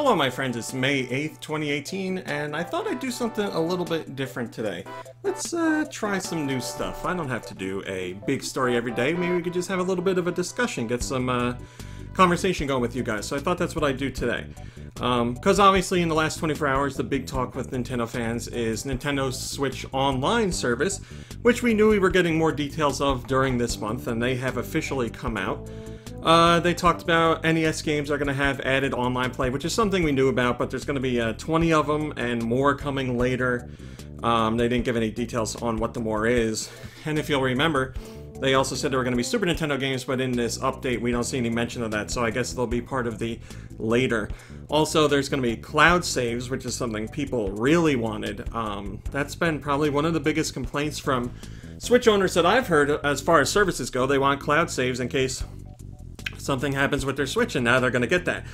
Hello my friends, it's May 8th, 2018, and I thought I'd do something a little bit different today. Let's try some new stuff. I don't have to do a big story every day. Maybe we could just have a little bit of a discussion, get some conversation going with you guys. So I thought that's what I'd do today. Because obviously in the last 24 hours, the big talk with Nintendo fans is Nintendo's Switch Online service, which we knew we were getting more details of during this month, and they have officially come out. They talked about NES games are going to have added online play, which is something we knew about, but there's going to be 20 of them and more coming later. They didn't give any details on what the more is. And if you'll remember, they also said there were going to be Super Nintendo games, but in this update we don't see any mention of that, so I guess they'll be part of the later. Also, there's going to be cloud saves, which is something people really wanted. That's been probably one of the biggest complaints from Switch owners that I've heard as far as services go. They want cloud saves in case something happens with their Switch, and now they're going to get that.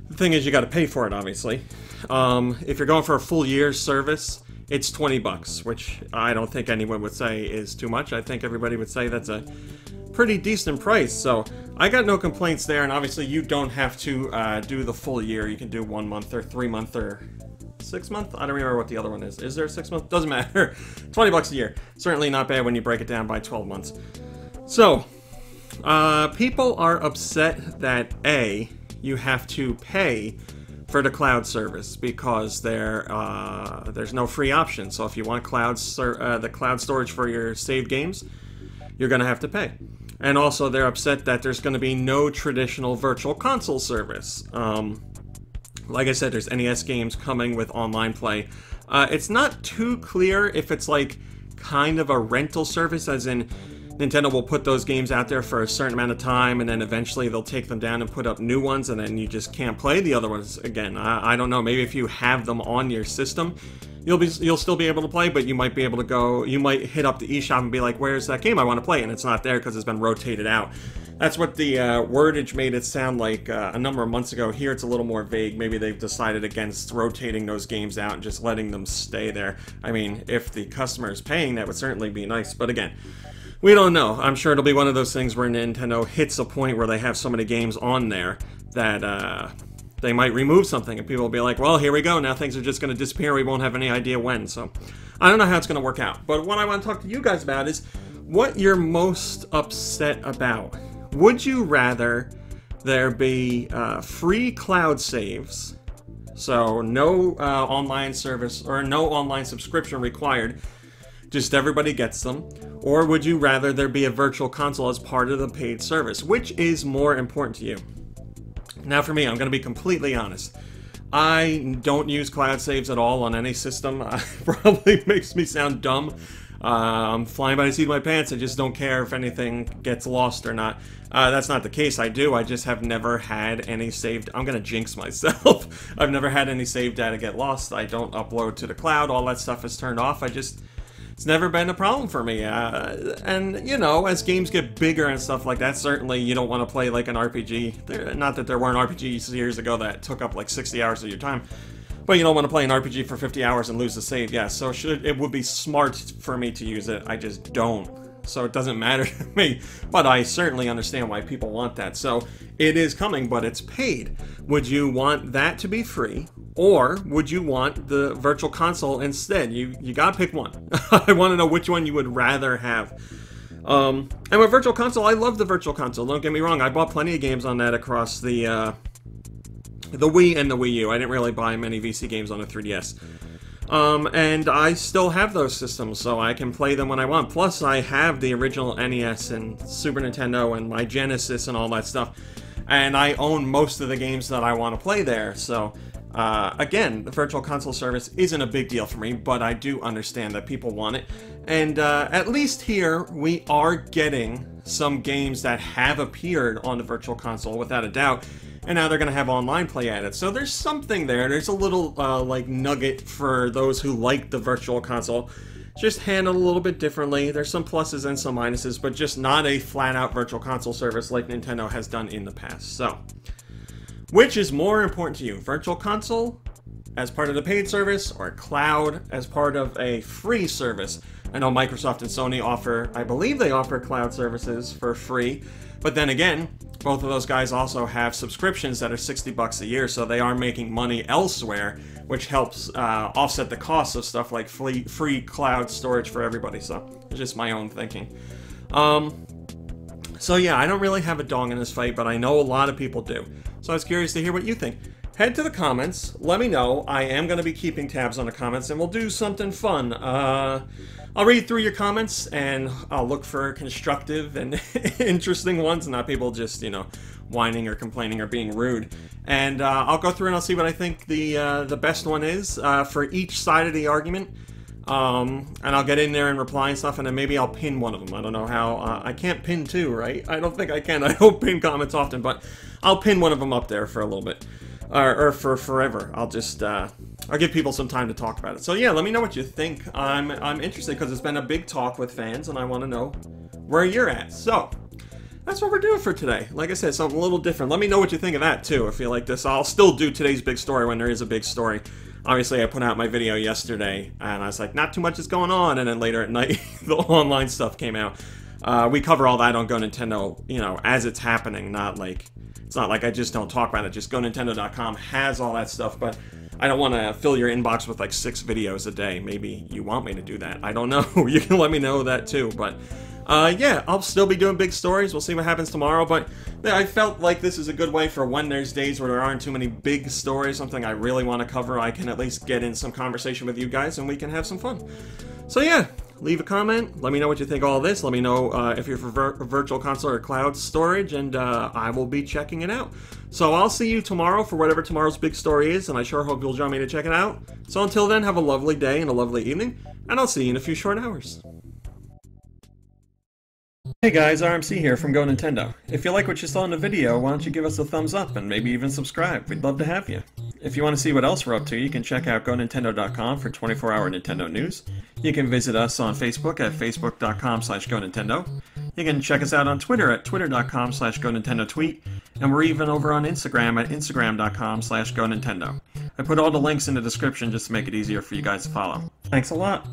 The thing is, you got to pay for it, obviously. If you're going for a full year's service, it's $20, which I don't think anyone would say is too much. I think everybody would say that's a pretty decent price, so I got no complaints there, and obviously you don't have to do the full year. You can do 1 month or 3 month or 6 month? I don't remember what the other one is. Is there a 6 month? Doesn't matter. $20 a year. Certainly not bad when you break it down by 12 months. So, people are upset that A, you have to pay for the cloud service because there's no free option. So if you want the cloud storage for your saved games, you're going to have to pay. And also they're upset that there's going to be no traditional virtual console service. Like I said, there's NES games coming with online play. It's not too clear if it's like kind of a rental service, as in Nintendo will put those games out there for a certain amount of time, and then eventually they'll take them down and put up new ones, and then you just can't play the other ones again. I don't know. Maybe if you have them on your system, you'll still be able to play, but you might be able to go. You might hit up the eShop and be like, "Where's that game I want to play?" And it's not there because it's been rotated out. That's what the wordage made it sound like a number of months ago. Here it's a little more vague. Maybe they've decided against rotating those games out and just letting them stay there. I mean, if the customer is paying, that would certainly be nice. But again, we don't know. I'm sure it'll be one of those things where Nintendo hits a point where they have so many games on there that they might remove something, and people will be like, well, here we go. Now things are just going to disappear. We won't have any idea when. So I don't know how it's going to work out. But what I want to talk to you guys about is what you're most upset about. Would you rather there be free cloud saves, so no online service or no online subscription required, just everybody gets them, or would you rather there be a virtual console as part of the paid service? Which is more important to you? Now for me, I'm going to be completely honest. I don't use cloud saves at all on any system. Probably makes me sound dumb. I'm flying by the seat of my pants. I just don't care if anything gets lost or not. That's not the case. I do. I just have never had any saved. I'm going to jinx myself. I've never had any saved data get lost. I don't upload to the cloud. All that stuff is turned off. It's never been a problem for me. And, you know, as games get bigger and stuff like that, certainly you don't want to play like an RPG. Not that there weren't RPGs years ago that took up like 60 hours of your time. But you don't want to play an RPG for 50 hours and lose the save. Yeah, so it would be smart for me to use it. I just don't. So it doesn't matter to me. But I certainly understand why people want that. So it is coming, but it's paid. Would you want that to be free? Or would you want the virtual console instead? You gotta pick one. I want to know which one you would rather have. And with virtual console, I love the virtual console. Don't get me wrong. I bought plenty of games on that across the Wii and the Wii U. I didn't really buy many VC games on the 3DS. And I still have those systems, so I can play them when I want. Plus, I have the original NES and Super Nintendo and my Genesis and all that stuff. And I own most of the games that I want to play there, so again, the virtual console service isn't a big deal for me, but I do understand that people want it. And at least here, we are getting some games that have appeared on the virtual console, without a doubt. And now they're going to have online play added. So there's something there. There's a little, like, nugget for those who like the virtual console. Just handled a little bit differently. There's some pluses and some minuses, but just not a flat-out virtual console service like Nintendo has done in the past. So, which is more important to you? Virtual console as part of the paid service, or cloud as part of a free service? I know Microsoft and Sony offer, I believe they offer cloud services for free, but then again, both of those guys also have subscriptions that are $60 a year, so they are making money elsewhere, which helps offset the costs of stuff like free cloud storage for everybody. So it's just my own thinking. So yeah, I don't really have a dog in this fight, but I know a lot of people do. So I was curious to hear what you think. Head to the comments, let me know. I am going to be keeping tabs on the comments, and we'll do something fun. I'll read through your comments, and I'll look for constructive and interesting ones, not people just, you know, whining or complaining or being rude. And I'll go through and I'll see what I think the best one is for each side of the argument. And I'll get in there and reply and stuff, and then maybe I'll pin one of them. I don't know how. I can't pin two, right? I don't think I can. I don't pin comments often, but I'll pin one of them up there for a little bit. Or for forever. I'll just, I'll give people some time to talk about it. So yeah, let me know what you think. I'm interested because it's been a big talk with fans, and I want to know where you're at. So, that's what we're doing for today. Like I said, something a little different. Let me know what you think of that, too. If you like this, I'll still do today's big story when there is a big story. Obviously, I put out my video yesterday, and I was like, not too much is going on, and then later at night, the online stuff came out. We cover all that on Go Nintendo, you know, as it's happening, not like... It's not like I just don't talk about it. Just GoNintendo.com has all that stuff, but I don't want to fill your inbox with like 6 videos a day. Maybe you want me to do that. I don't know. You can let me know that too. But yeah, I'll still be doing big stories. We'll see what happens tomorrow. But yeah, I felt like this is a good way for when there's days where there aren't too many big stories, something I really want to cover. I can at least get in some conversation with you guys, and we can have some fun. So yeah. Leave a comment. Let me know what you think of all this. Let me know if you're for virtual console or cloud storage, and I will be checking it out. So I'll see you tomorrow for whatever tomorrow's big story is, and I sure hope you'll join me to check it out. So until then, have a lovely day and a lovely evening, and I'll see you in a few short hours. Hey guys, RMC here from Go Nintendo. If you like what you saw in the video, why don't you give us a thumbs up and maybe even subscribe? We'd love to have you. If you want to see what else we're up to, you can check out GoNintendo.com for 24-hour Nintendo news. You can visit us on Facebook at Facebook.com/GoNintendo. You can check us out on Twitter at Twitter.com/GoNintendoTweet. And we're even over on Instagram at Instagram.com/GoNintendo. I put all the links in the description just to make it easier for you guys to follow. Thanks a lot.